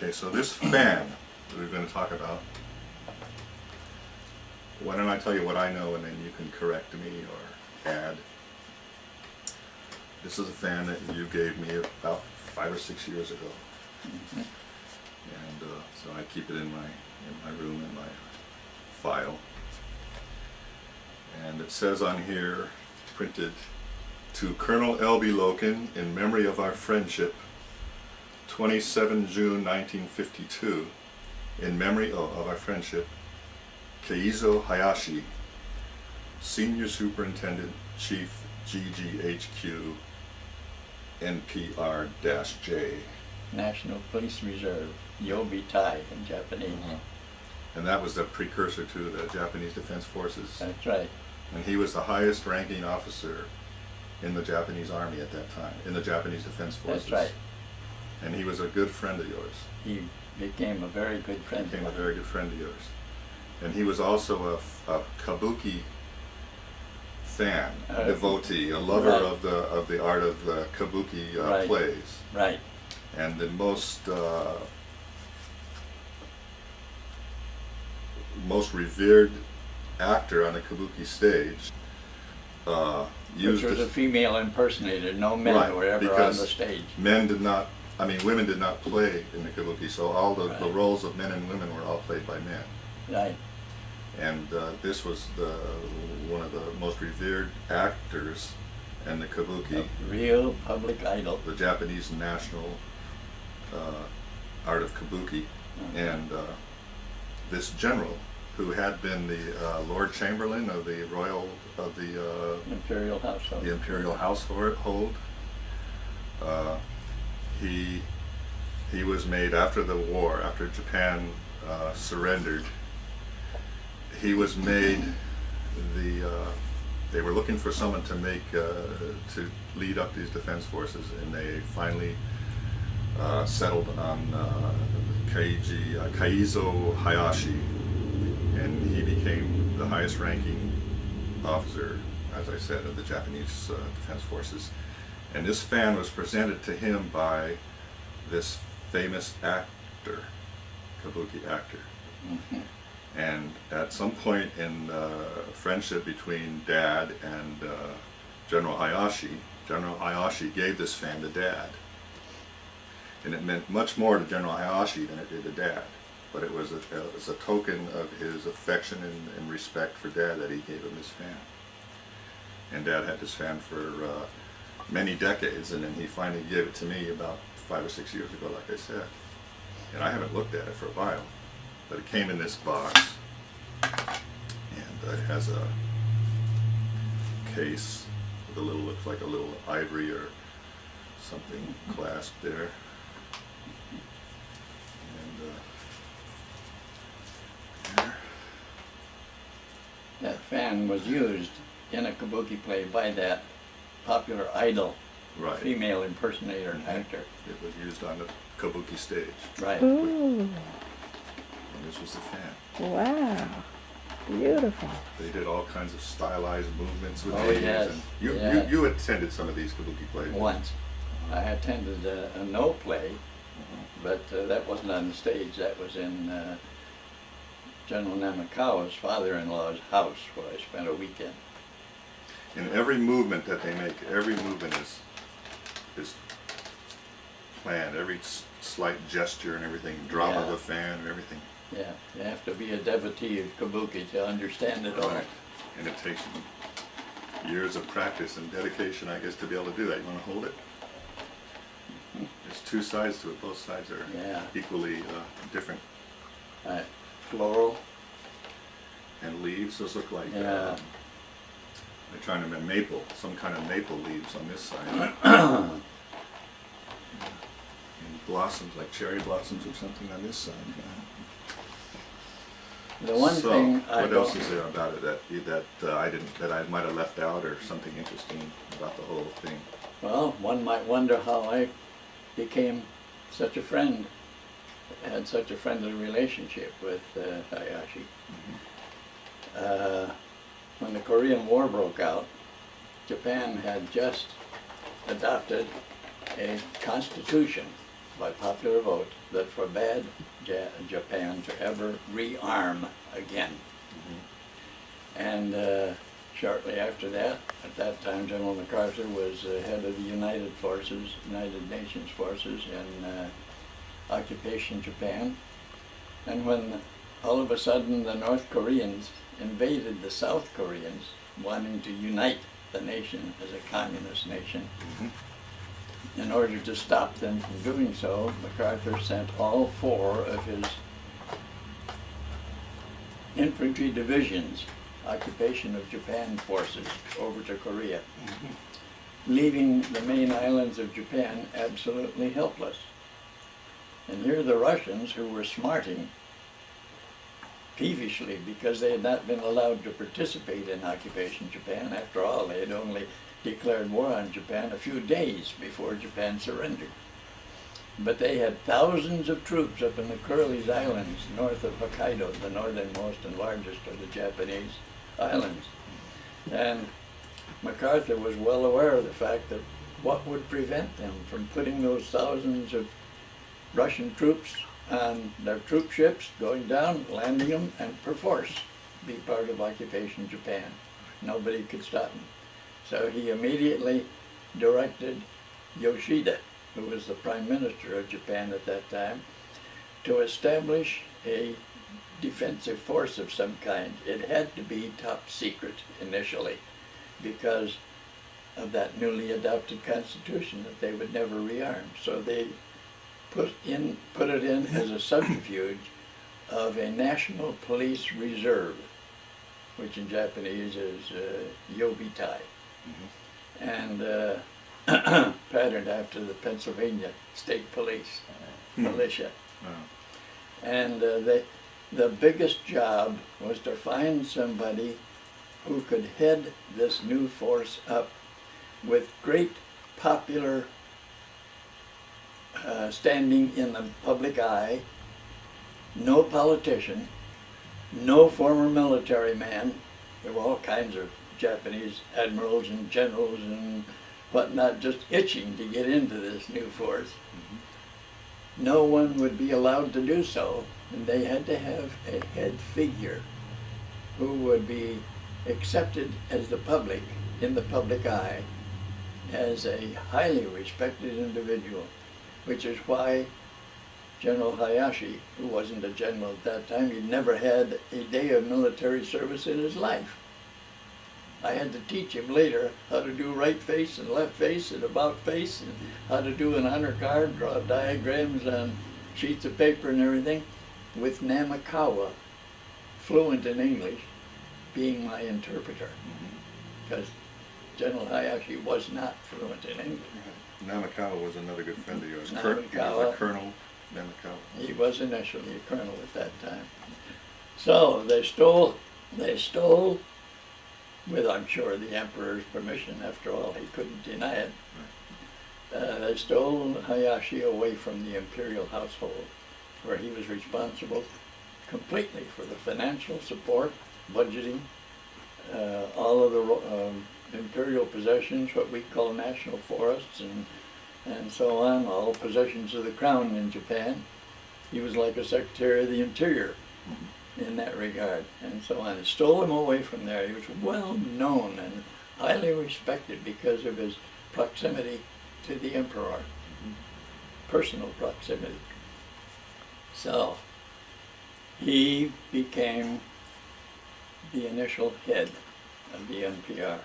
Okay, so this fan that we're going to talk about, why don't I tell you what I know and then you can correct me or add. This is a fan that you gave me about 5 or 6 years ago. And so I keep it in my room in my file. And it says on here, printed, to Colonel L.B. Loken, in memory of our friendship, 27 June 1952, in memory of our friendship, Keizo Hayashi, Senior Superintendent, Chief GGHQ, NPR-J. National Police Reserve, Yobi Tai in Japanese. And that was the precursor to the Japanese Defense Forces. That's right. And he was the highest ranking officer in the Japanese Army at that time, in the Japanese Defense Forces. That's right. And he was a good friend of yours. He became a very good friend. Became a very good friend of yours. And he was also a kabuki fan, devotee, a lover right. of the art of kabuki right. plays. Right. And the most revered actor on the kabuki stage used which was a female impersonator. No men right, were ever on the stage. Men did not, women did not play in the kabuki, so all the right. roles of men and women were all played by men. Right. And this was one of the most revered actors in the kabuki. A real public idol. The Japanese national art of kabuki. And this general, who had been the Lord Chamberlain of the Imperial household. The Imperial household. He was made after the war, after Japan surrendered. He was made they were looking for someone to to lead up these defense forces, and they finally settled on Keizo Hayashi, and he became the highest ranking officer, as I said, of the Japanese Defense Forces. And this fan was presented to him by this famous actor, kabuki actor. And at some point in friendship between Dad and General Hayashi gave this fan to Dad. And it meant much more to General Hayashi than it did to Dad. But it was a token of his affection and respect for Dad that he gave him this fan. And Dad had this fan for many decades, and then he finally gave it to me about 5 or 6 years ago, like I said. And I haven't looked at it for a while. But it came in this box, and it has a case with a little, looks like a little ivory or something clasped there. And there. That fan was used in a kabuki play by that popular idol, Right. female impersonator actor. It was used on the kabuki stage. Right. Ooh, And this was the fan. wow, beautiful. They did all kinds of stylized movements with Oh, these. yes, And you attended some of these kabuki plays. Once. I attended a no play, but that wasn't on the stage. That was in General Namikawa's father-in-law's house, where I spent a weekend. And every movement that they make, every movement is planned. Every slight gesture and everything, drop of Yeah. the fan and everything. Yeah, you have to be a devotee of kabuki to understand it all. Right. And it takes years of practice and dedication, I guess, to be able to do that. You want to hold it? There's two sides to it. Both sides are Yeah. equally different. Floral. And leaves, those look like Yeah. they're trying to make maple, some kind of maple leaves on this side. And blossoms, like cherry blossoms or something on this side. The one So, thing I what else don't- is there about it that I might have left out, or something interesting about the whole thing? Well, one might wonder how I became such a friend, had such a friendly relationship with Hayashi. When the Korean War broke out, Japan had just adopted a constitution by popular vote that forbade Japan to ever rearm again. And shortly after that, at that time, General MacArthur was head of the United Nations forces in occupation Japan. And when all of a sudden the North Koreans invaded the South Koreans, wanting to unite the nation as a communist nation, in order to stop them from doing so, MacArthur sent all 4 of his infantry divisions, occupation of Japan forces, over to Korea, leaving the main islands of Japan absolutely helpless. And here the Russians, who were smarting peevishly because they had not been allowed to participate in occupation Japan. After all, they had only declared war on Japan a few days before Japan surrendered. But they had thousands of troops up in the Kurils Islands north of Hokkaido, the northernmost and largest of the Japanese islands. And MacArthur was well aware of the fact that what would prevent them from putting those thousands of Russian troops on their troop ships, going down, landing them, and perforce be part of occupation Japan. Nobody could stop him. So he immediately directed Yoshida, who was the Prime Minister of Japan at that time, to establish a defensive force of some kind. It had to be top secret initially because of that newly adopted constitution that they would never rearm. So they put it in as a subterfuge of a national police reserve, which in Japanese is yobitai, and patterned after the Pennsylvania State Police militia. And the biggest job was to find somebody who could head this new force up with great popular standing in the public eye, no politician, no former military man. There were all kinds of Japanese admirals and generals and whatnot just itching to get into this new force. No one would be allowed to do so, and they had to have a head figure who would be accepted as the public, in the public eye, as a highly respected individual, which is why General Hayashi, who wasn't a general at that time, he'd never had a day of military service in his life. I had to teach him later how to do right face and left face and about face, and how to do an honor card, draw diagrams on sheets of paper and everything, with Namakawa, fluent in English, being my interpreter, because General Hayashi was not fluent in English. Namakawa was another good friend of yours. He was Namakawa. a Colonel Namakawa. He was initially a colonel at that time. So they stole, with I'm sure the emperor's permission, after all, he couldn't deny it. They stole Hayashi away from the imperial household, where he was responsible completely for the financial support, budgeting, all of the imperial possessions, what we call national forests, and so on, all possessions of the crown in Japan. He was like a Secretary of the Interior in that regard, and so on. They stole him away from there. He was well known and highly respected because of his proximity to the emperor, personal proximity. So he became the initial head of the NPR.